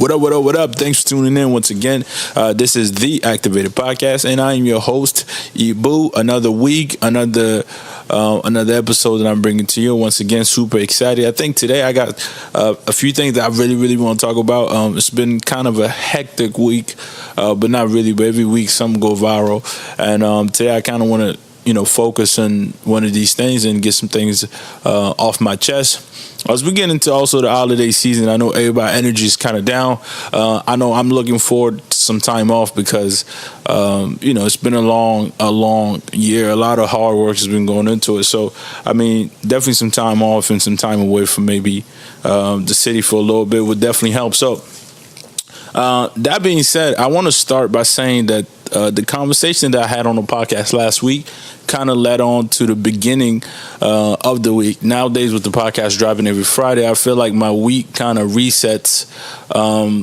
What up, what up, what up? Thanks for tuning in once again. This is the Activated Podcast, and I am your host, Ibu. Another week, another episode that I'm bringing to you. Once again, super excited. I think today I got a few things that I really want to talk about. It's been kind of a hectic week, but not really. But every week something go viral, and today I kind of want to focus on one of these things and get some things off my chest. As we get into also the holiday season, I know everybody's energy is kind of down. I know I'm looking forward to some time off because, it's been a long year. A lot of hard work has been going into it. So, I mean, definitely some time off and some time away from maybe the city for a little bit would definitely help. So, that being said, I want to start by saying that the conversation that I had on the podcast last week kind of led on to the beginning of the week. Nowadays, with the podcast dropping every Friday, I feel like my week kind of resets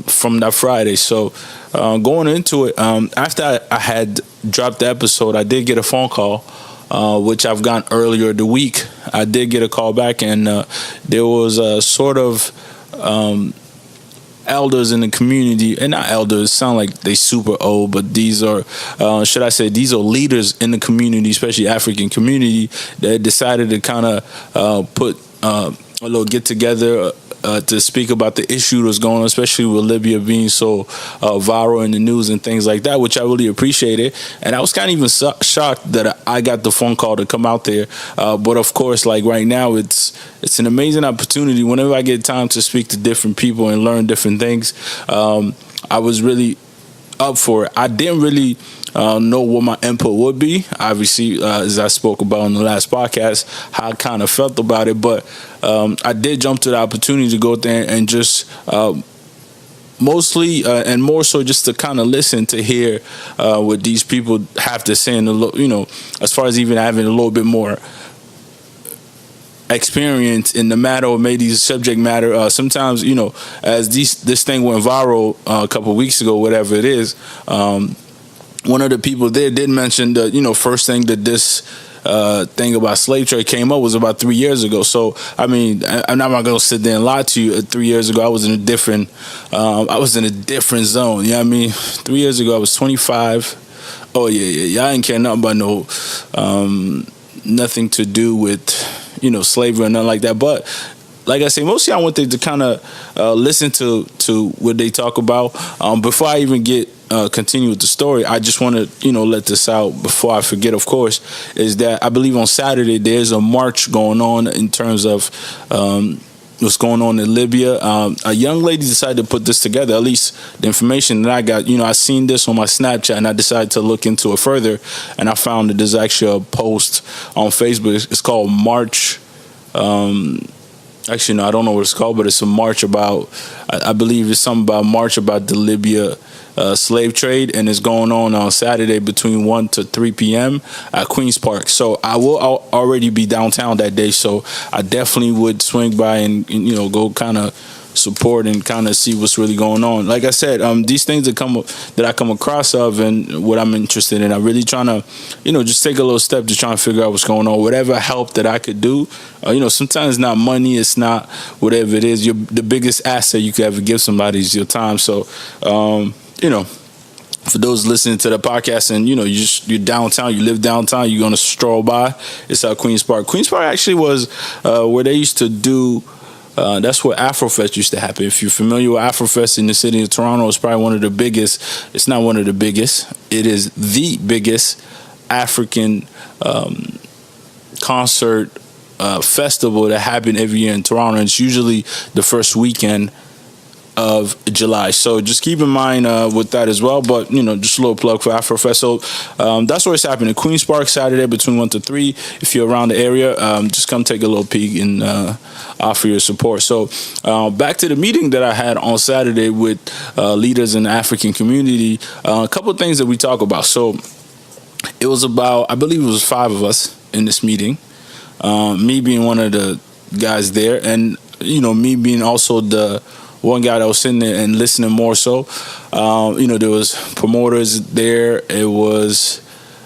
from that Friday. So going into it, after I had dropped the episode, I did get a phone call, which I've gotten earlier the week. I did get a call back, and there was a sort of elders in the community, and not elders sound like they super old, but these are these are leaders in the community, especially African community, that decided to kind of put a little get together to speak about the issue that's going on, especially with Libya being so viral in the news and things like that, which I really appreciated. And I was kind of even shocked that I got the phone call to come out there. But of course, like right now, it's an amazing opportunity. Whenever I get time to speak to different people and learn different things, I was really up for it. I didn't really know what my input would be. Obviously, as I spoke about on the last podcast, how I kind of felt about it. But I did jump to the opportunity to go there and just mostly and more so just to kind of listen to hear what these people have to say, as far as even having a little bit more experience in the matter, or maybe subject matter. Sometimes, as this thing went viral a couple of weeks ago, whatever it is, one of the people there did mention that, first thing that this thing about slave trade came up was about 3 years ago. So, I mean, I'm not going to sit there and lie to you. 3 years ago, I was in a different zone. You know what I mean? 3 years ago, I was 25. Oh, yeah. I didn't care nothing about nothing to do with, slavery or nothing like that. But like I say, mostly I want them to kind of listen to what they talk about. Before I even continue with the story, I just want to, let this out before I forget, of course, is that I believe on Saturday there's a march going on in terms of what's going on in Libya. A young lady decided to put this together, at least the information that I got. I seen this on my Snapchat, and I decided to look into it further, and I found that there's actually a post on Facebook. It's called March. Actually, no, I don't know what it's called, but it's a march about, I believe it's something about March about the Libya slave trade, and it's going on Saturday between 1 to 3 p.m. at Queen's Park. So I will already be downtown that day, so I definitely would swing by and go kind of support and kind of see what's really going on. Like I said, these things that I come across of and what I'm interested in, I'm really trying to, just take a little step to try and figure out what's going on. Whatever help that I could do, sometimes it's not money, it's not whatever it is. The biggest asset you could ever give somebody is your time. So, for those listening to the podcast and, you're downtown, you live downtown, you're going to stroll by, it's at Queen's Park. Queen's Park actually was where they used to do, that's where Afrofest used to happen. If you're familiar with Afrofest in the city of Toronto, it's probably one of the biggest. It's not one of the biggest. It is the biggest African concert festival that happens every year in Toronto. And it's usually the first weekend of July. So just keep in mind with that as well. But, just a little plug for Afrofest. So that's where it's happening. Queen's Park, Saturday between 1 to 3. If you're around the area, just come take a little peek and offer your support. So back to the meeting that I had on Saturday with leaders in the African community. A couple of things that we talk about. So it was about, I believe it was 5 of us in this meeting. Me being one of the guys there, and, me being also the one guy that was sitting there and listening more so. There was promoters there. It was,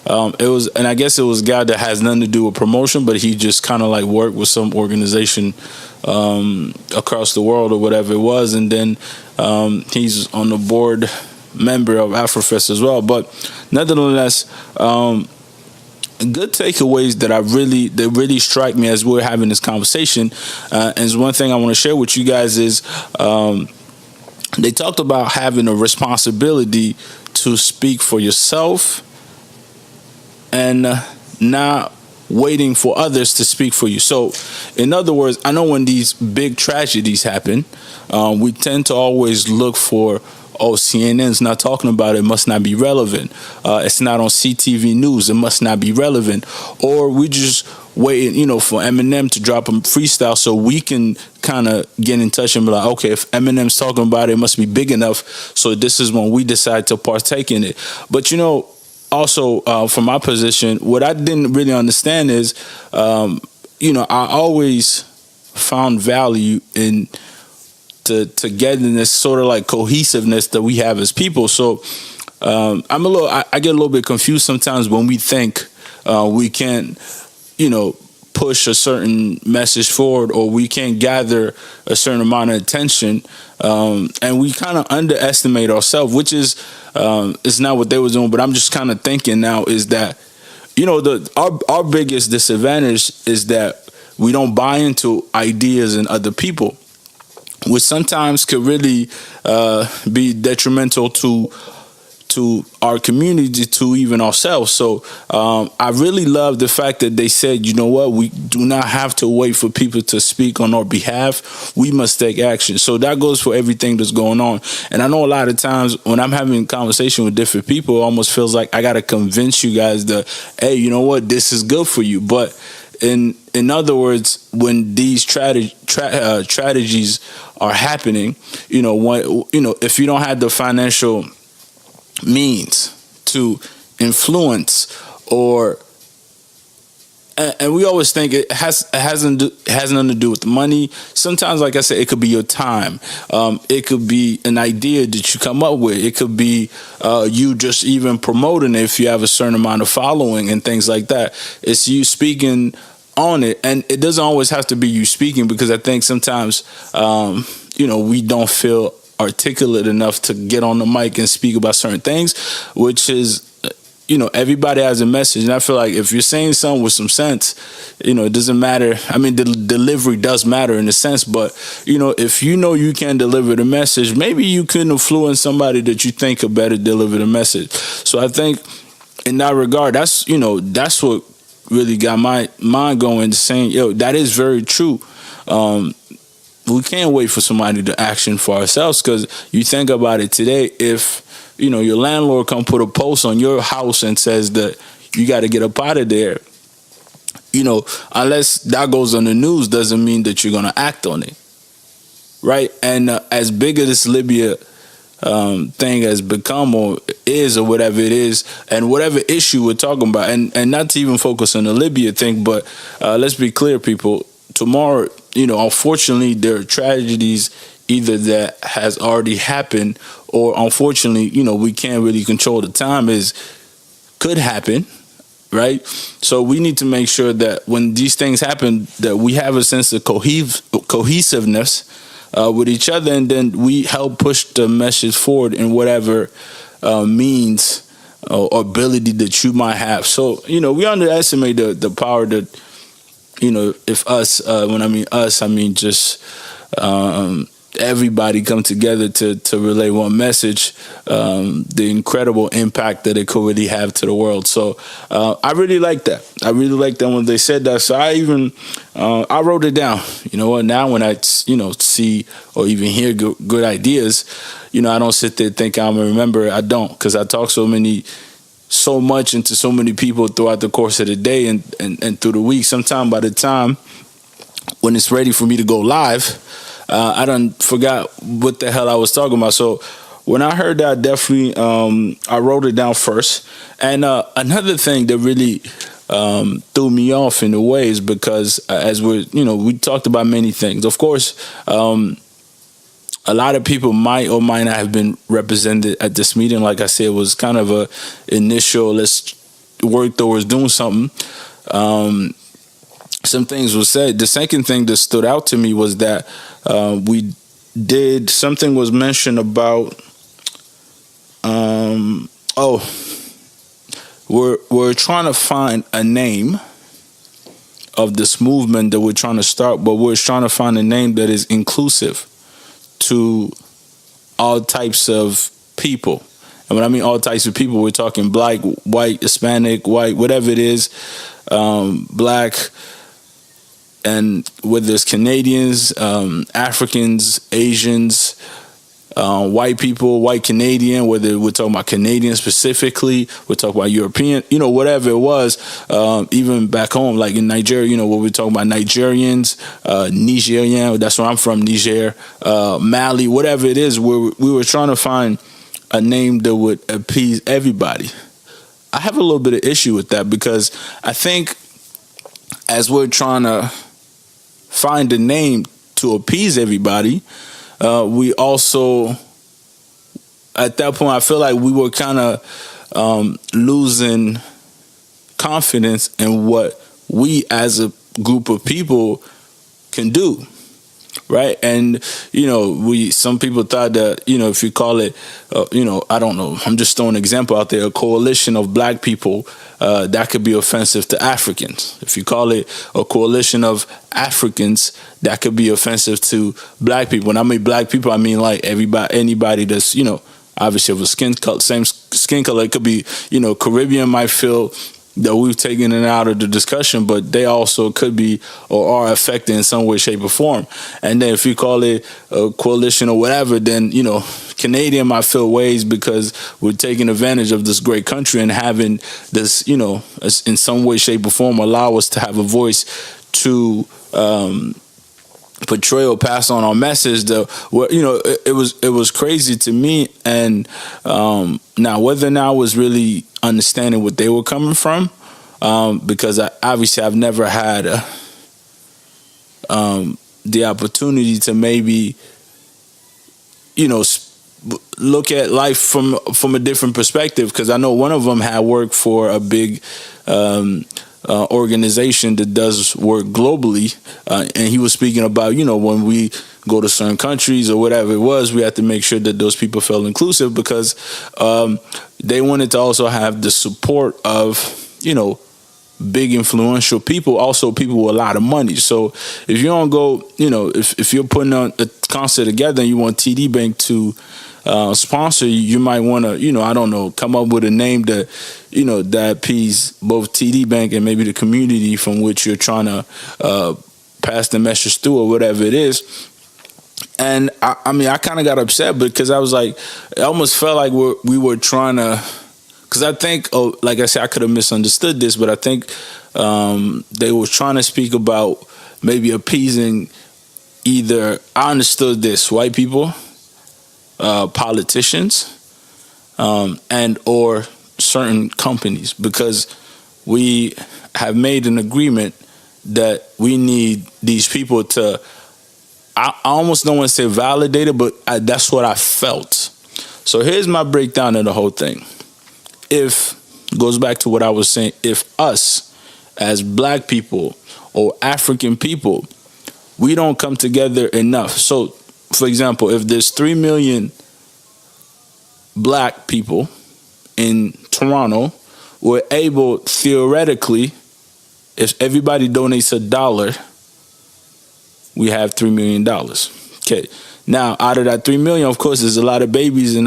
and I guess it was a guy that has nothing to do with promotion, but he just kind of like worked with some organization across the world or whatever it was, and then he's on the board member of Afrofest as well. But nevertheless, good takeaways that really strike me as we're having this conversation, and one thing I want to share with you guys is they talked about having a responsibility to speak for yourself and not waiting for others to speak for you. So, in other words, I know when these big tragedies happen, we tend to always look for, oh, CNN's not talking about it, must not be relevant. It's not on CTV News, it must not be relevant. Or we just wait, for Eminem to drop a freestyle so we can kind of get in touch and be like, okay, if Eminem's talking about it, it must be big enough. So this is when we decide to partake in it. But, also, from my position, what I didn't really understand is, I always found value in togetherness, sort of like cohesiveness that we have as people. So I get a little bit confused sometimes when we think we can't, push a certain message forward, or we can't gather a certain amount of attention, and we kind of underestimate ourselves, which is not what they were doing. But I'm just kind of thinking now is that, our biggest disadvantage is that we don't buy into ideas in other people, which sometimes could really be detrimental to our community, to even ourselves. So I really love the fact that they said, you know what, we do not have to wait for people to speak on our behalf. We must take action. So that goes for everything that's going on. And I know a lot of times when I'm having a conversation with different people, it almost feels like I got to convince you guys that, hey, you know what, this is good for you. But in other words, when these tragedies are happening, if you don't have the financial means to influence, and we always think it has nothing to do with the money. Sometimes, like I said, it could be your time. It could be an idea that you come up with. It could be you just even promoting it if you have a certain amount of following and things like that. It's you speaking on it, and it doesn't always have to be you speaking, because I think sometimes we don't feel articulate enough to get on the mic and speak about certain things, which is, everybody has a message. And I feel like if you're saying something with some sense, it doesn't matter. I mean, the delivery does matter in a sense, but, if you can deliver the message, maybe you can influence somebody that you think could better deliver the message. So I think in that regard, that's what really got my mind going, saying, that is very true. We can't wait for somebody to action for ourselves, because you think about it today, if your landlord come put a post on your house and says that you got to get up out of there, unless that goes on the news, doesn't mean that you're going to act on it, right? And as big as this Libya thing has become, or is, or whatever it is, and whatever issue we're talking about, and not to even focus on the Libya thing, but let's be clear, people. Tomorrow, unfortunately, there are tragedies either that has already happened, or unfortunately, we can't really control the time, could happen, right? So we need to make sure that when these things happen, that we have a sense of cohesiveness with each other, and then we help push the message forward in whatever means or ability that you might have. So, we underestimate the power that, if us, when I mean us, I mean just everybody come together to relay one message, the incredible impact that it could really have to the world. So I really like that. I really like that when they said that. So I wrote it down. Now when I, see or even hear good ideas, I don't sit there thinking I'm going to remember it. I don't, because I talk so much into so many people throughout the course of the day and through the week. Sometime by the time when it's ready for me to go live, I done forgot what the hell I was talking about. So when I heard that, definitely I wrote it down first. And another thing that really threw me off in a way is because as we talked about many things. Of course, a lot of people might or might not have been represented at this meeting. Like I said, it was kind of a initial, let's work towards doing something. some things were said. The second thing that stood out to me was that we did something was mentioned about. We're trying to find a name of this movement that we're trying to start, but we're trying to find a name that is inclusive to all types of people. And when I mean all types of people, we're talking black, white, Hispanic, white, whatever it is, black, and whether it's Canadians, Africans, Asians, white people, white Canadian, whether we're talking about Canadian specifically, we're talking about European, whatever it was, even back home, like in Nigeria, what we're talking about, Nigerians, Nigerian, that's where I'm from, Niger, Mali, whatever it is, we were trying to find a name that would appease everybody. I have a little bit of issue with that because I think as we're trying to find a name to appease everybody, we also, at that point, I feel like we were kind of losing confidence in what we as a group of people can do, right? And, some people thought that, if you call it, I don't know, I'm just throwing an example out there, a coalition of black people, that could be offensive to Africans. If you call it a coalition of Africans, that could be offensive to black people. When I mean black people, I mean like anybody that's, obviously of a same skin color. It could be, Caribbean might feel that we've taken it out of the discussion, but they also could be or are affected in some way, shape, or form. And then if you call it a coalition or whatever, then, Canadian might feel ways because we're taking advantage of this great country and having this, in some way, shape, or form allow us to have a voice to portray or pass on our message. It was crazy to me. And now whether or not I was really understanding what they were coming from, because I've never had the opportunity to maybe, look at life from a different perspective, because I know one of them had worked for a big organization that does work globally, and he was speaking about, when we go to certain countries or whatever it was, we have to make sure that those people felt inclusive, because they wanted to also have the support of, big influential people, also people with a lot of money. So if you don't go, if you're putting on a concert together and you want TD Bank to sponsor you, might want to, I don't know, come up with a name that, that appease both TD Bank and maybe the community from which you're trying to pass the message through or whatever it is. And I kind of got upset because I was like, it almost felt like we were trying to, because I think, like I said, I could have misunderstood this, but I think they were trying to speak about maybe appeasing either, I understood this, white people, politicians, and or certain companies, because we have made an agreement that we need these people to, I almost don't want to say validated, but that's what I felt. So here's my breakdown of the whole thing. Goes back to what I was saying, if us as black people or African people, we don't come together enough. So, for example, if there's 3 million black people in Toronto, we're able, theoretically, if everybody donates $1, we have $3 million. Okay. Now, out of that 3 million, of course, there's a lot of babies and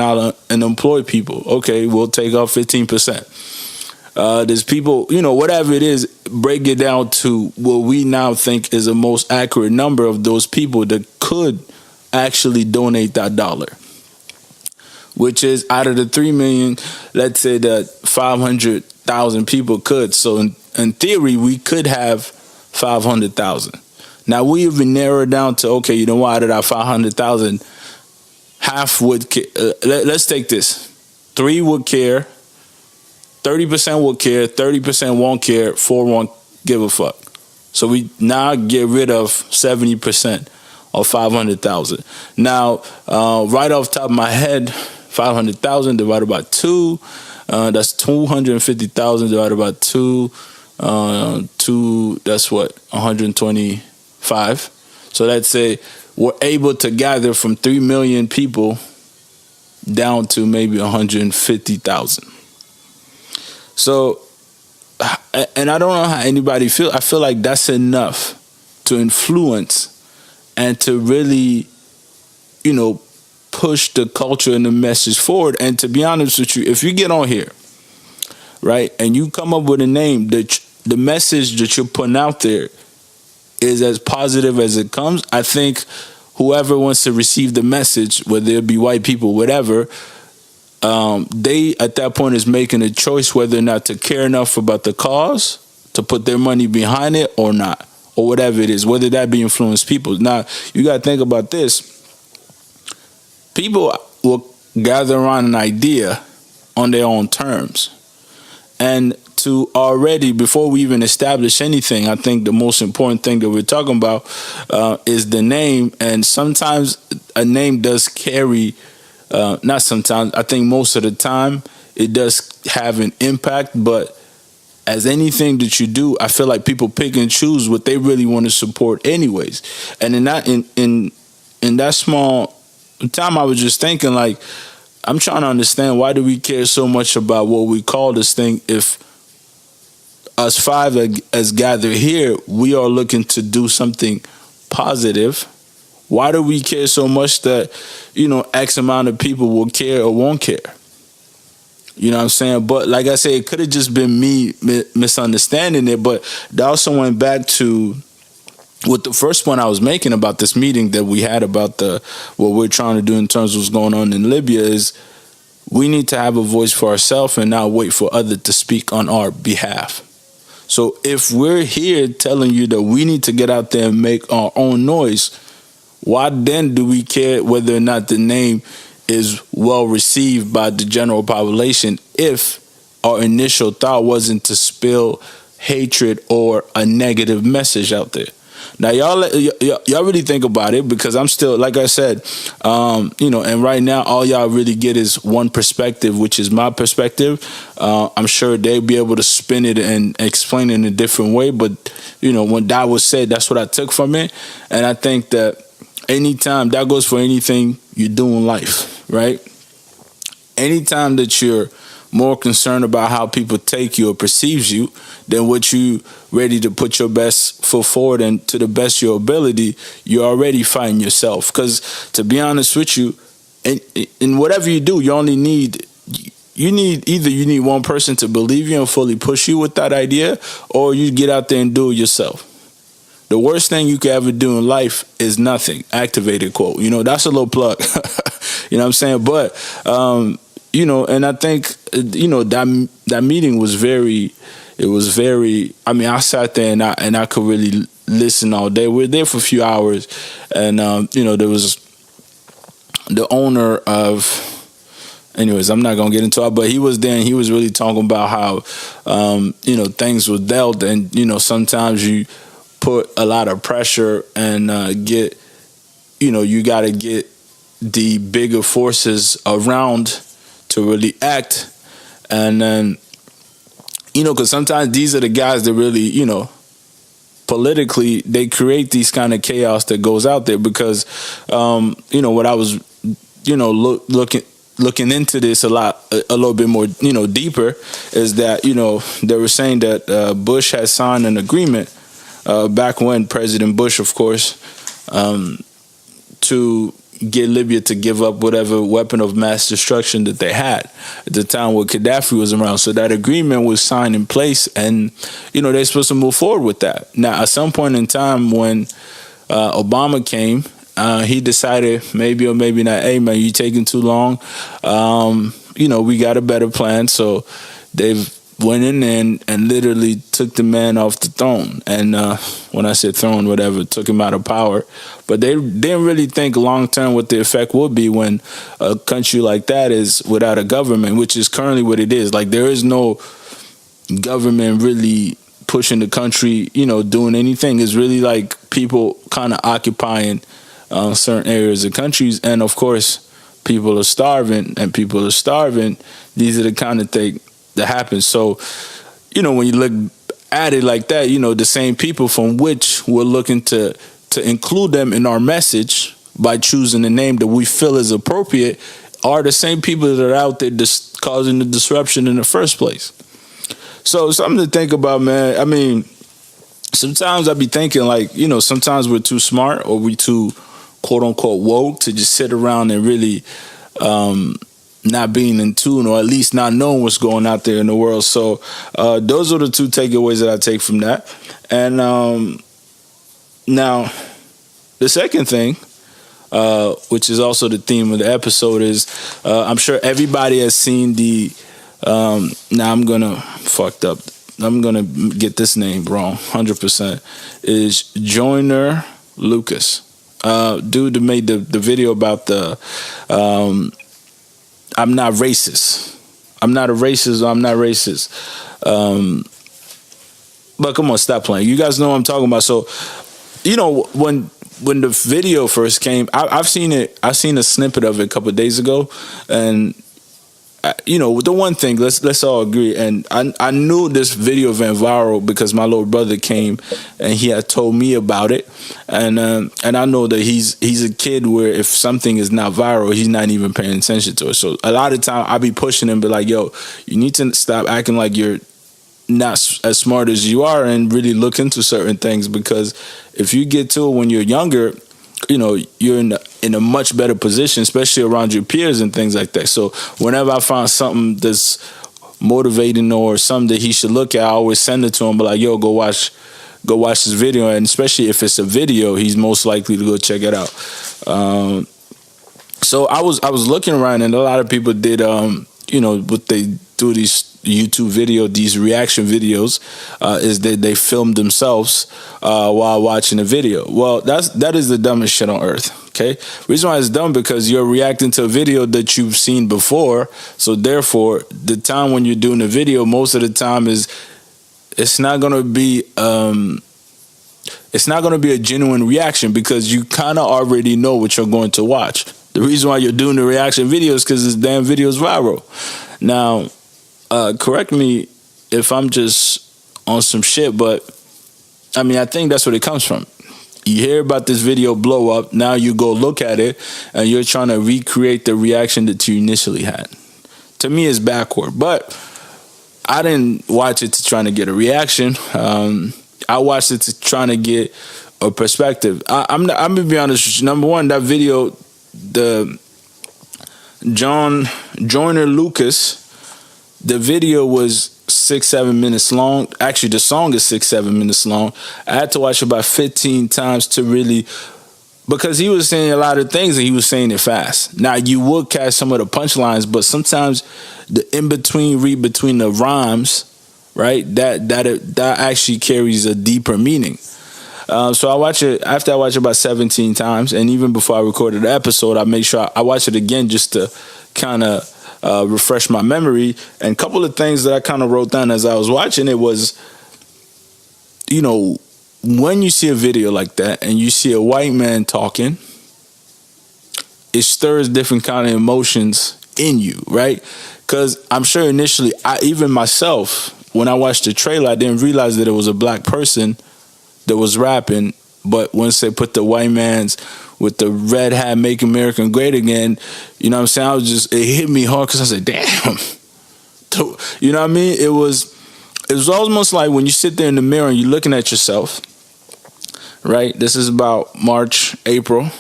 unemployed people. Okay, we'll take off 15%. There's people, whatever it is, break it down to what we now think is the most accurate number of those people that could actually donate that $1. Which is, out of the 3 million, let's say that 500,000 people could. So in theory, we could have 500,000. Now, we even narrowed down to, okay, you know what, out of that 500,000, half would care. Let's take this. 3 would care, 30% would care, 30% won't care, 4 won't give a fuck. So we now get rid of 70% of 500,000. Now, right off the top of my head, 500,000 divided by 2, that's 250,000 divided by 2. to, that's what, 125. So let's say we're able to gather from 3 million people down to maybe 150,000. So, and I don't know how anybody feels. I feel like that's enough to influence and to really, push the culture and the message forward. And to be honest with you, if you get on here, right, and you come up with a name, the message that you're putting out there is as positive as it comes, I think whoever wants to receive the message, whether it be white people, whatever, they at that point is making a choice whether or not to care enough about the cause to put their money behind it or not, or whatever it is, whether that be influence people. Now, you got to think about this. People will gather around an idea on their own terms. And to already, before we even establish anything, I think the most important thing that we're talking about is the name. And sometimes a name does carry, not sometimes, I think most of the time it does have an impact. But as anything that you do, I feel like people pick and choose what they really want to support anyways. And in that small time, I was just thinking, like, I'm trying to understand, why do we care so much about what we call this thing if us five as gathered here, we are looking to do something positive? Why do we care so much that, X amount of people will care or won't care? You know what I'm saying? But like I said, it could have just been me misunderstanding it. But that also went back to with the first point I was making about this meeting that we had about what we're trying to do in terms of what's going on in Libya is we need to have a voice for ourselves and not wait for others to speak on our behalf. So if we're here telling you that we need to get out there and make our own noise, why then do we care whether or not the name is well received by the general population if our initial thought wasn't to spill hatred or a negative message out there? Now, y'all really think about it, because I'm still, like I said, and right now all y'all really get is one perspective, which is my perspective. I'm sure they'll be able to spin it and explain it in a different way. But, when that was said, that's what I took from it. And I think that anytime, that goes for anything you do in life, right? Anytime that you're more concerned about how people take you or perceives you than what you ready to put your best foot forward and to the best of your ability, you're already fighting yourself. Because to be honest with you, in whatever you do, you only need one person to believe you and fully push you with that idea, or you get out there and do it yourself. The worst thing you could ever do in life is nothing. Activated quote. That's a little plug. You know what I'm saying? But and I think, that meeting was very, I sat there and I could really listen all day. We were there for a few hours, and, there was the owner of, anyways, I'm not going to get into it, but he was there and he was really talking about how, things were dealt, and, sometimes you put a lot of pressure and you got to get the bigger forces around to really act. And then, because sometimes these are the guys that really, politically, they create these kind of chaos that goes out there. Because, what I was, looking into this a little bit more, deeper, is that, they were saying that Bush had signed an agreement back when President Bush, of course, to get Libya to give up whatever weapon of mass destruction that they had at the time when Gaddafi was around. So that agreement was signed in place, and, they're supposed to move forward with that. Now, at some point in time when Obama came, he decided maybe or maybe not, hey, man, you're taking too long. We got a better plan. So they've went in there and literally took the man off the throne. And when I said throne, whatever, took him out of power. But they didn't really think long term what the effect would be when a country like that is without a government, which is currently what it is. Like, there is no government really pushing the country, doing anything. It's really like people kind of occupying certain areas of countries. And of course, people are starving, and people are starving. These are the kind of things that happen. So, when you look added like that, the same people from which we're looking to include them in our message by choosing the name that we feel is appropriate are the same people that are out there causing the disruption in the first place. So something to think about, man. I mean, sometimes I be thinking like, sometimes we're too smart or we too quote unquote woke to just sit around and really not being in tune, or at least not knowing what's going out there in the world. So those are the two takeaways that I take from that. And now the second thing, which is also the theme of the episode, is I'm sure everybody has seen the now I'm gonna get this name wrong 100%, is Joyner Lucas, dude that made the video about the I'm not racist, I'm not a racist, or I'm not racist. But come on, stop playing. You guys know what I'm talking about. So when the video first came, I've seen it. I seen a snippet of it a couple of days ago, and the one thing, let's all agree, and I knew this video went viral because my little brother came and he had told me about it, and I know that he's a kid where if something is not viral, he's not even paying attention to it. So a lot of time I be pushing him, be like, yo, you need to stop acting like you're not as smart as you are and really look into certain things, because if you get to it when you're younger, you're in a much better position, especially around your peers and things like that. So whenever I find something that's motivating or something that he should look at, I always send it to him, but like, yo, go watch this video. And especially if it's a video, he's most likely to go check it out. So I was looking around, and a lot of people did what they do, these YouTube video, these reaction videos, is that they film themselves while watching a video. Well, that is the dumbest shit on earth. Okay, reason why it's dumb, because you're reacting to a video that you've seen before. So therefore, the time when you're doing the video, most of the time it's not gonna be a genuine reaction, because you kind of already know what you're going to watch. The reason why you're doing the reaction video is because this damn video is viral. Now, correct me if I'm just on some shit, but I mean, I think that's where it comes from. You hear about this video blow up, now you go look at it, and you're trying to recreate the reaction that you initially had. To me, it's backward, but I didn't watch it to trying to get a reaction. I watched it to trying to get a perspective. I'm gonna be honest with you. Number one, that video, the Joyner Lucas, the video was 6-7 minutes long. Actually, the song is 6-7 minutes long. I had to watch about 15 times to really, because he was saying a lot of things and he was saying it fast. Now, you would catch some of the punchlines, but sometimes the read between the rhymes, right, that actually carries a deeper meaning. So I watch it, after I watch it about 17 times, and even before I recorded the episode, I make sure I watch it again just to kind of refresh my memory. And a couple of things that I kind of wrote down as I was watching it was, when you see a video like that and you see a white man talking, it stirs different kind of emotions in you, right? Because I'm sure initially, even myself, when I watched the trailer, I didn't realize that it was a black person that was rapping. But once they put the white man's with the red hat, make America great again, you know what I'm saying? It hit me hard, because I said, damn. You know what I mean? It was almost like when you sit there in the mirror and you're looking at yourself, right? This is about March, April.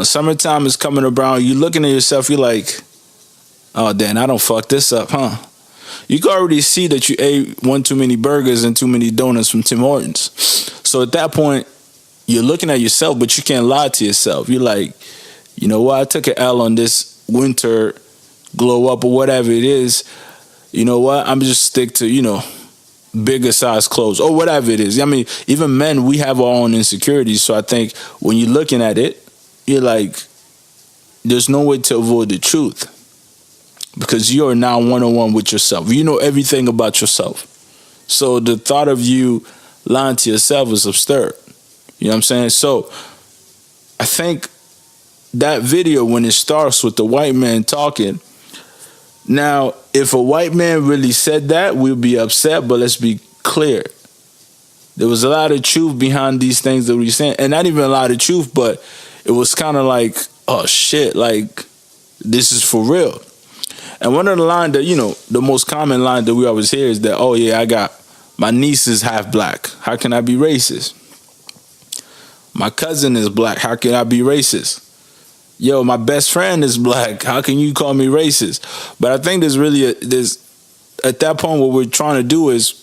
Summertime is coming around. You're looking at yourself, you're like, oh, damn, I don't fuck this up, huh? You can already see that you ate one too many burgers and too many donuts from Tim Hortons. So at that point, you're looking at yourself, but you can't lie to yourself. You're like, you know what? I took an L on this winter glow up or whatever it is. You know what? I'm just stick to, bigger size clothes or whatever it is. I mean, even men, we have our own insecurities. So I think when you're looking at it, you're like, there's no way to avoid the truth, because you're now one-on-one with yourself. You know everything about yourself. So the thought of you lying to yourself is absurd. You know what I'm saying? So I think that video, when it starts with the white man talking, now, if a white man really said that, we'd be upset, but let's be clear. There was a lot of truth behind these things that we saying, and not even a lot of truth, but it was kind of like, oh shit, like this is for real. And one of the lines that, the most common line that we always hear is that, oh yeah, I got my niece is half black. How can I be racist? My cousin is black. How can I be racist? Yo, my best friend is black. How can you call me racist? But I think there's really at that point, what we're trying to do is,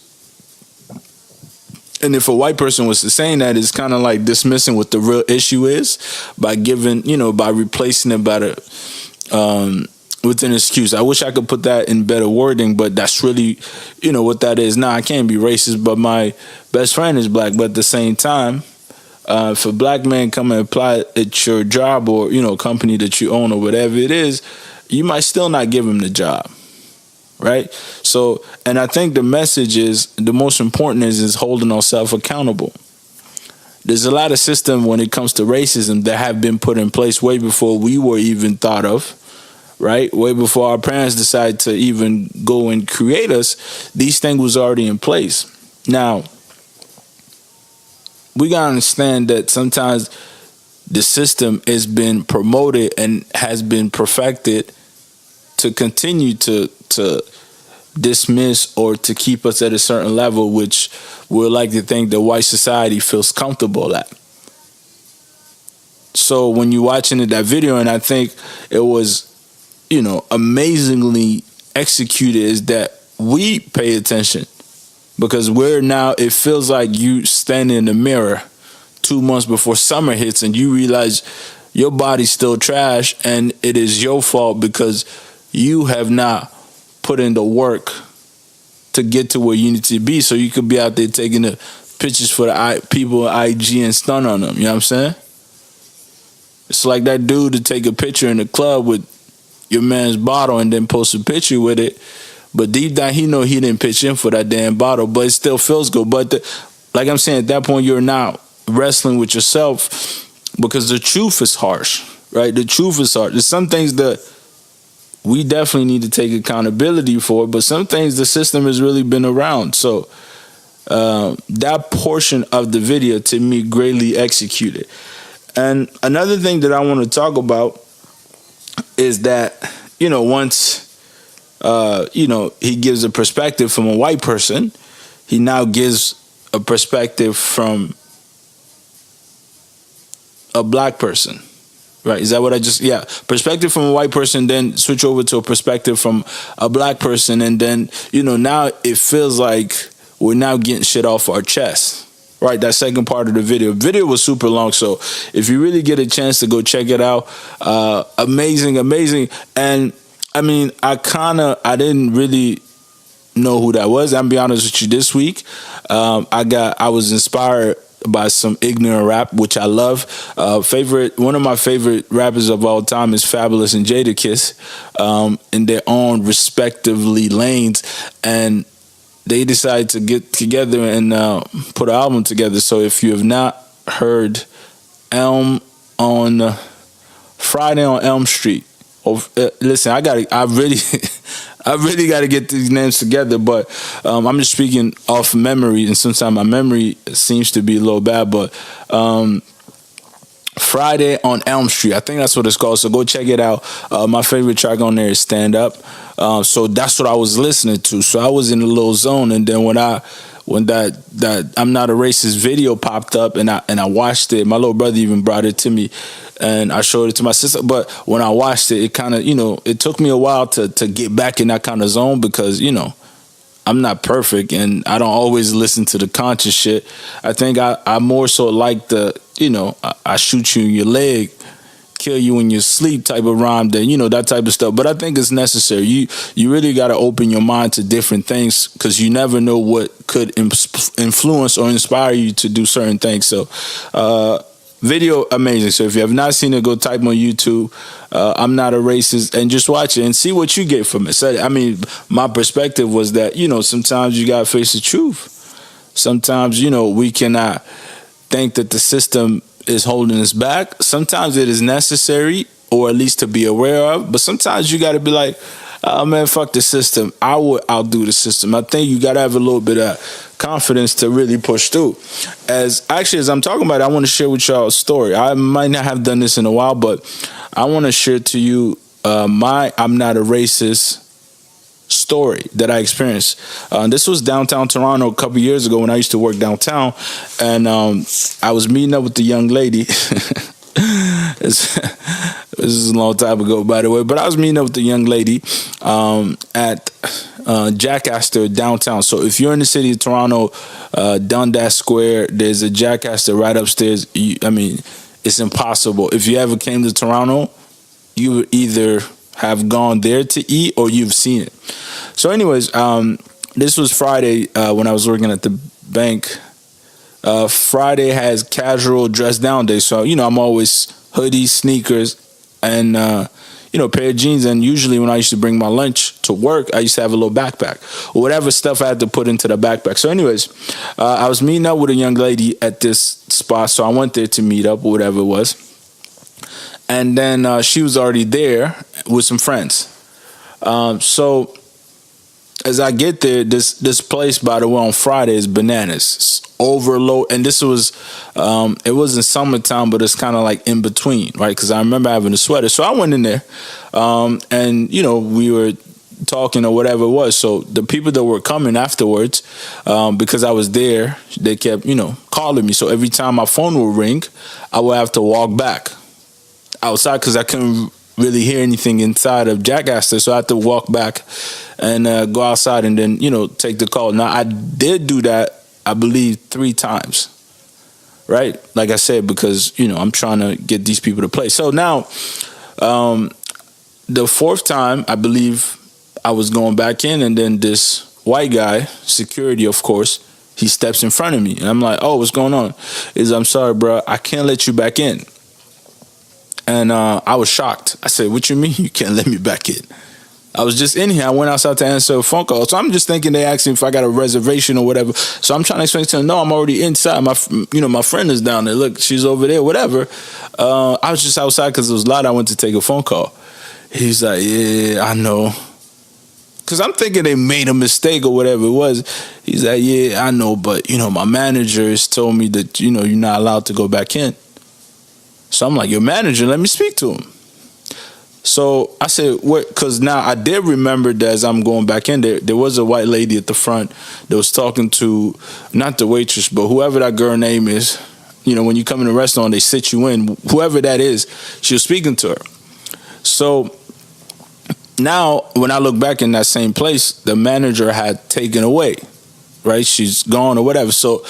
and if a white person was to saying that, it's kind of like dismissing what the real issue is by giving, by replacing it by with an excuse. I wish I could put that in better wording, but that's really, what that is. Nah, I can't be racist, but my best friend is black. But at the same time, if a black man come and apply at your job or, company that you own or whatever it is, you might still not give him the job. Right? So, and I think the message is, the most important is holding ourselves accountable. There's a lot of system when it comes to racism that have been put in place way before we were even thought of, right? Way before our parents decided to even go and create us, these things was already in place. Now, we gotta understand that sometimes the system has been promoted and has been perfected to continue to dismiss or to keep us at a certain level, which we'll like to think that white society feels comfortable at. So when you're watching that video, and I think it was, amazingly executed, is that we pay attention, because it feels like you stand in the mirror 2 months before summer hits and you realize your body's still trash and it is your fault because you have not put in the work to get to where you need to be, so you could be out there taking the pictures for the people at IG and stun on them. You know what I'm saying? It's like that dude to take a picture in the club with your man's bottle and then post a picture with it, but deep down he know he didn't pitch in for that damn bottle, but it still feels good. But like I'm saying, at that point you're now wrestling with yourself, because the truth is harsh, right? The truth is harsh. There's some things that we definitely need to take accountability for, but some things the system has really been around. So that portion of the video, to me, greatly executed. And another thing that I want to talk about is that, once, he gives a perspective from a white person, he now gives a perspective from a black person. Right, is that what I just, perspective from a white person, then switch over to a perspective from a black person, and then, now it feels like we're now getting shit off our chest. Right, that second part of the video was super long, so if you really get a chance to go check it out, amazing. And I mean, I didn't really know who that was. I'm gonna be honest with you, this week, I was inspired by some ignorant rap, which I love. One of my favorite rappers of all time is Fabulous and Jadakiss, in their own respectively lanes, and they decided to get together and put an album together. So if you have not heard Elm on Friday on Elm Street, listen, I really I really got to get these names together, but I'm just speaking off memory, and sometimes my memory seems to be a little bad, but Friday on Elm Street, I think that's what it's called, so go check it out. My favorite track on there is Stand Up, so that's what I was listening to, so I was in a little zone, and then when that I'm Not a Racist video popped up, and I watched it. My little brother even brought it to me, and I showed it to my sister. But when I watched it, it kind of, it took me a while to get back in that kind of zone, because, I'm not perfect and I don't always listen to the conscious shit. I think I more so like the, I shoot you in your leg, kill you in your sleep type of rhyme than, that type of stuff. But I think it's necessary. You really got to open your mind to different things, because you never know what could influence or inspire you to do certain things. So, video amazing. So if you have not seen it, go type on YouTube, I'm Not a Racist, and just watch it and see what you get from it. So, I mean, my perspective was that, sometimes you got to face the truth. Sometimes, we cannot think that the system is holding us back. Sometimes it is necessary, or at least to be aware of, but sometimes you got to be like, Oh man, fuck the system. I would outdo the system. I think you gotta have a little bit of confidence to really push through. As I'm talking about it, I want to share with y'all a story. I might not have done this in a while, but I want to share to you my I'm not a racist story that I experienced. This was downtown Toronto a couple years ago when I used to work downtown, and I was meeting up with the young lady. This is a long time ago, by the way, but I was meeting up with the young lady at Jack Astor downtown. So if you're in the city of Toronto, Dundas Square, there's a Jack Astor right upstairs. It's impossible. If you ever came to Toronto, you would either have gone there to eat or you've seen it. So anyways, this was Friday when I was working at the bank. Friday has casual dress down day. So, I'm always hoodies, sneakers, and, pair of jeans. And usually when I used to bring my lunch to work, I used to have a little backpack or whatever stuff I had to put into the backpack. So anyways, I was meeting up with a young lady at this spot. So I went there to meet up or whatever it was. And then she was already there with some friends. So as I get there, this place, by the way, on Friday is bananas. It's overload. And this was, it wasn't summertime, but it's kind of like in between, right? Because I remember having a sweater. So I went in there and, we were talking or whatever it was. So the people that were coming afterwards, because I was there, they kept, calling me. So every time my phone would ring, I would have to walk back outside because I couldn't really hear anything inside of Jack Astor, so I had to walk back and go outside and then take the call. Now I did do that, I believe 3 times, right? Like I said, because I'm trying to get these people to play. So now the 4th time, I believe I was going back in, and then this white guy, security of course, he steps in front of me, and I'm like, oh, what's going on? I'm sorry, bro, I can't let you back in. And I was shocked. I said, what you mean you can't let me back in? I was just in here. I went outside to answer a phone call. So I'm just thinking they asked me if I got a reservation or whatever. So I'm trying to explain to them, no, I'm already inside. My friend is down there. Look, she's over there, whatever. I was just outside because it was loud. I went to take a phone call. He's like, yeah, I know. Because I'm thinking they made a mistake or whatever it was. He's like, yeah, I know. But, my manager has told me that, you're not allowed to go back in. So I'm like, your manager, let me speak to him. So I said, what? Because now I did remember that as I'm going back in there was a white lady at the front that was talking to, not the waitress, but whoever that girl name is. When you come in a restaurant, they sit you in. Whoever that is, she was speaking to her. So now when I look back in that same place, the manager had taken away, right? She's gone or whatever. So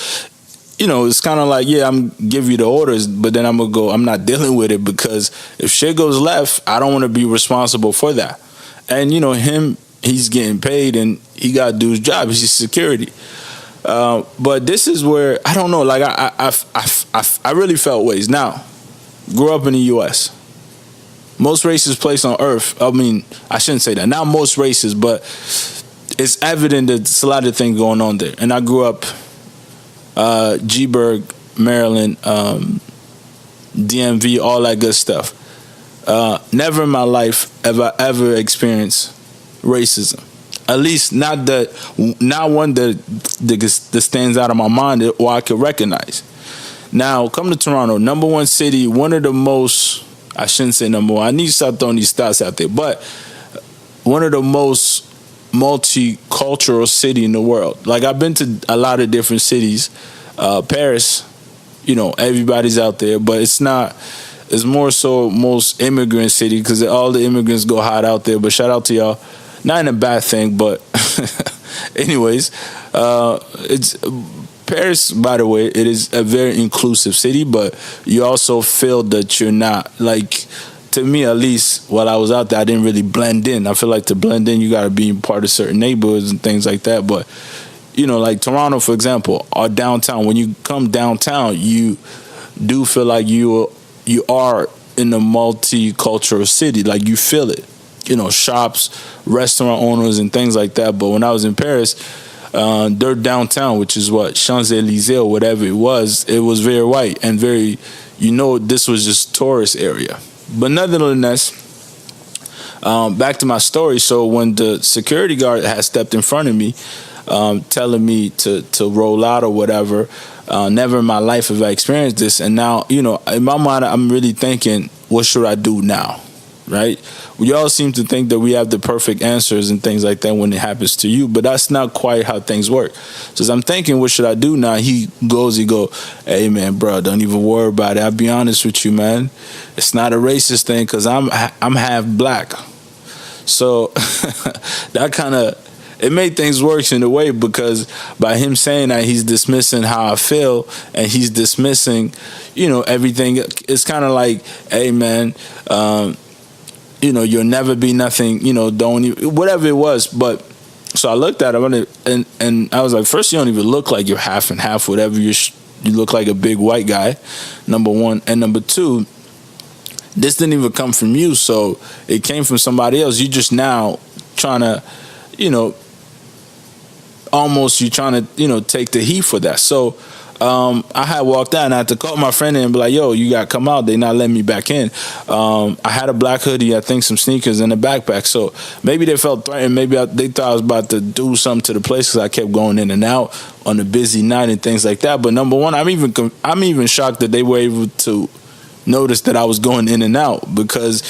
it's kind of like, yeah, I'm give you the orders, but then I'm not dealing with it because if shit goes left, I don't want to be responsible for that. And, he's getting paid and he got to do his job. He's security. But this is where, I don't know, like I really felt ways. Now, grew up in the U.S. Most racist place on earth. I shouldn't say that. Not most racist, but it's evident that there's a lot of things going on there. And I grew up G-Burg, Maryland, DMV, all that good stuff. Never in my life have I ever experienced racism. At least not one that stands out of my mind or I could recognize. Now, come to Toronto, number 1 city, one of the most, I shouldn't say number 1, I need to start throwing these stats out there, but one of the most multicultural city in the world. Like, I've been to a lot of different cities. Paris, everybody's out there, but it's more so most immigrant city because all the immigrants go hide out there. But shout out to y'all. Not in a bad thing, but anyways, it's Paris, by the way, it is a very inclusive city, but you also feel that you're not, like, to me at least, while I was out there, I didn't really blend in. I feel like to blend in, you got to be part of certain neighborhoods and things like that. But, like Toronto, for example, or downtown, when you come downtown, you do feel like you are in a multicultural city. Like, you feel it. Shops, restaurant owners, and things like that. But when I was in Paris, their downtown, which is what, Champs-Élysées or whatever it was very white and very, this was just tourist area. But nonetheless, back to my story. So when the security guard had stepped in front of me, telling me to roll out or whatever, never in my life have I experienced this. And now, in my mind, I'm really thinking, what should I do now? Right? We all seem to think that we have the perfect answers and things like that when it happens to you, but that's not quite how things work. So as I'm thinking, what should I do now? He go, hey man, bro, don't even worry about it. I'll be honest with you, man. It's not a racist thing because I'm half black. So that kind of, it made things worse in a way, because by him saying that, he's dismissing how I feel and he's dismissing, everything. It's kind of like, hey man, you'll never be nothing, don't even, whatever it was. But so I looked at him and I was like, first, you don't even look like you're half and half, whatever. You look like a big white guy, number one. And number two, this didn't even come from you. So it came from somebody else. You just now trying to, almost you trying to, take the heat for that. So I had walked out and I had to call my friend in and be like, yo, you got to come out. They not letting me back in. I had a black hoodie, I think some sneakers and a backpack. So maybe they felt threatened. Maybe they thought I was about to do something to the place because I kept going in and out on a busy night and things like that. But number one, I'm even shocked that they were able to notice that I was going in and out, because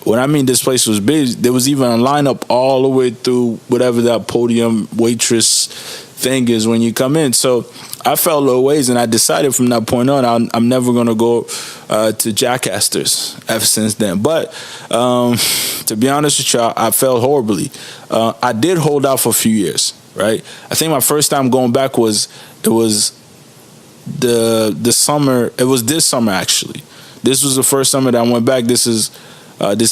when I mean this place was busy, there was even a lineup all the way through whatever that podium waitress thing is when you come in. So I felt a little ways, and I decided from that point on, I'm never going to go to Jack Astor's ever since then. But to be honest with y'all, I felt horribly. I did hold out for a few years, right? I think my first time going back was the summer. It was this summer, actually. This was the first summer that I went back. This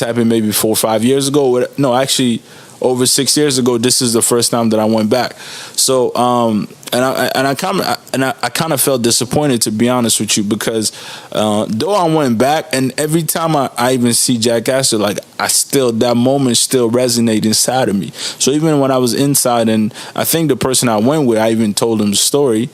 happened maybe 4 or 5 years ago. No, actually, over 6 years ago. This is the first time that I went back. So, I kind of felt disappointed, to be honest with you, because though I went back, and every time I even see Jack Astor, like that moment still resonates inside of me. So even when I was inside, and I think the person I went with, I even told him the story.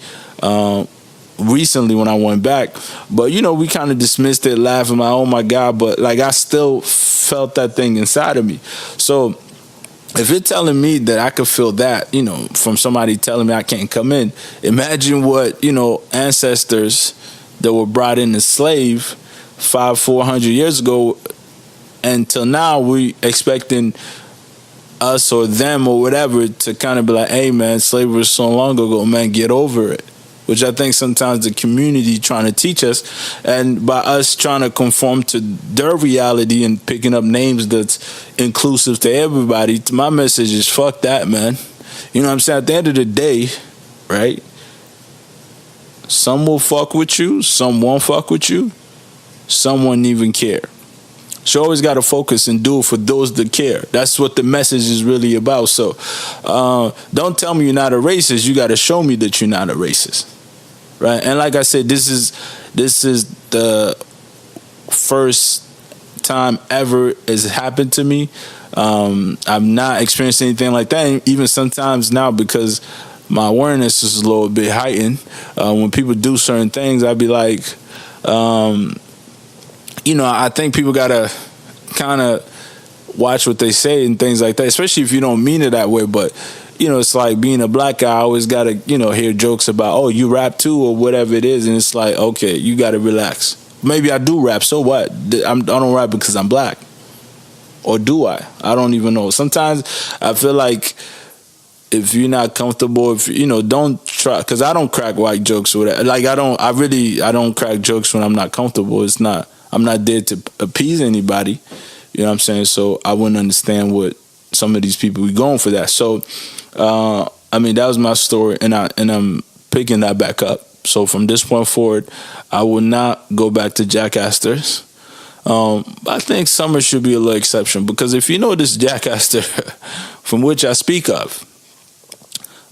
Recently when I went back, but we kind of dismissed it, laughing like, oh my God, but like I still felt that thing inside of me. So if you're telling me that I could feel that, from somebody telling me I can't come in, imagine what, ancestors that were brought in as slave 400 years ago, until now we expecting us or them or whatever to kind of be like, hey man, slavery was so long ago, man, get over it. Which I think sometimes the community trying to teach us, and by us trying to conform to their reality and picking up names that's inclusive to everybody, my message is fuck that, man. You know what I'm saying? At the end of the day, right? Some will fuck with you, some won't fuck with you, some won't even care. So you always got to focus and do it for those that care. That's what the message is really about. So don't tell me you're not a racist. You got to show me that you're not a racist. Right, and like I said, this is the first time ever it's happened to me. I've not experienced anything like that, and even sometimes now, because my awareness is a little bit heightened. When people do certain things, I'd be like, I think people gotta kind of watch what they say and things like that, especially if you don't mean it that way, but. It's like being a black guy, I always got to, hear jokes about, oh, you rap too or whatever it is. And it's like, okay, you got to relax. Maybe I do rap. So what? I don't rap because I'm black. Or do I? I don't even know. Sometimes I feel like if you're not comfortable, don't try. Because I don't crack white jokes or whatever. Like, I don't crack jokes when I'm not comfortable. I'm not there to appease anybody. You know what I'm saying? So I wouldn't understand what some of these people be going for that. So, that was my story, and I'm picking that back up. So from this point forward, I will not go back to Jack Astor's. I think summer should be a little exception, because if you know this Jack Astor from which I speak of,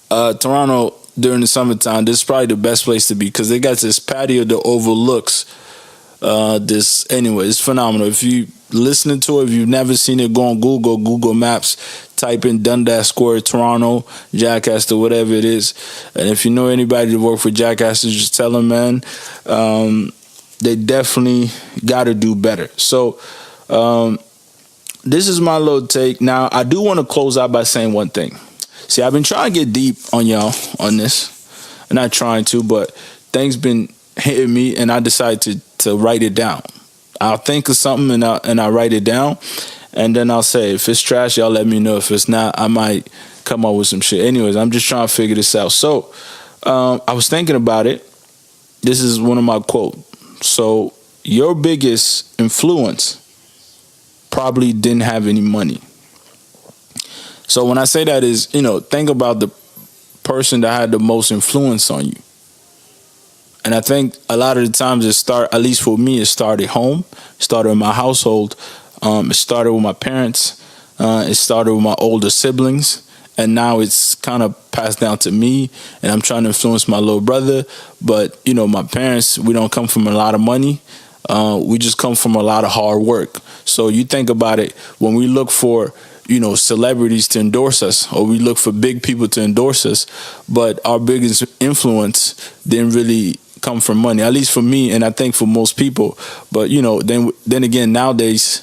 Toronto during the summertime, this is probably the best place to be, because they got this patio that overlooks it's phenomenal. If you listening to it, if you've never seen it, go on Google Maps, type in Dundas Square, Toronto, Jack Astor, whatever it is. And if you know anybody that work for Jack Astor, just tell them, man, they definitely got to do better. So this is my little take. Now, I do want to close out by saying one thing. See, I've been trying to get deep on y'all on this. I'm not trying to, but things been hitting me, and I decided to write it down. I'll think of something and I write it down, and then I'll say, if it's trash, y'all let me know. If it's not, I might come up with some shit. Anyways, I'm just trying to figure this out. So I was thinking about it. This is one of my quotes. So your biggest influence probably didn't have any money. So when I say that is, think about the person that had the most influence on you. And I think a lot of the times at least for me, it started home. It started in my household. It started with my parents. It started with my older siblings. And now it's kind of passed down to me. And I'm trying to influence my little brother. But, my parents, we don't come from a lot of money. We just come from a lot of hard work. So you think about it, when we look for, celebrities to endorse us, or we look for big people to endorse us, but our biggest influence didn't really come from money, at least for me, and I think for most people. But, then again, nowadays,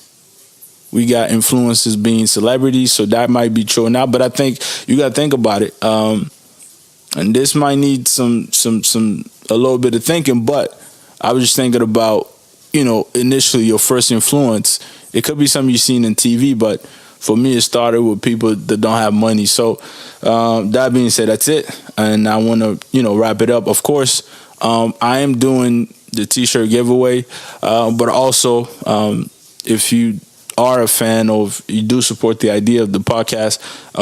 we got influences being celebrities, so that might be true now. But I think you got to think about it. And this might need a little bit of thinking, but I was just thinking about, initially your first influence. It could be something you've seen in TV, but for me, it started with people that don't have money. So that being said, that's it. And I want to, wrap it up. Of course, I am doing the T-shirt giveaway, but also if you are a fan or if you do support the idea of the podcast,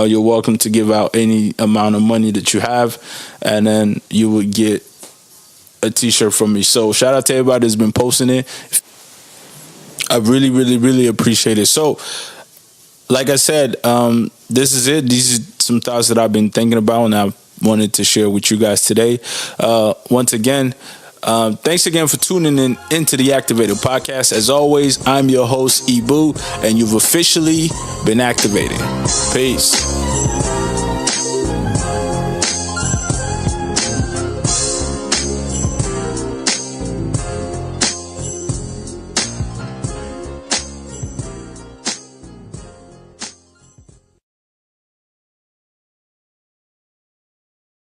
you're welcome to give out any amount of money that you have, and then you would get a T-shirt from me. So shout out to everybody that's been posting it. I really, really, really appreciate it. So, like I said, this is it. These are some thoughts that I've been thinking about, and I wanted to share with you guys today. Once again, thanks again for tuning into the Activated Podcast. As always, I'm your host, Ibu, and you've officially been activated. Peace.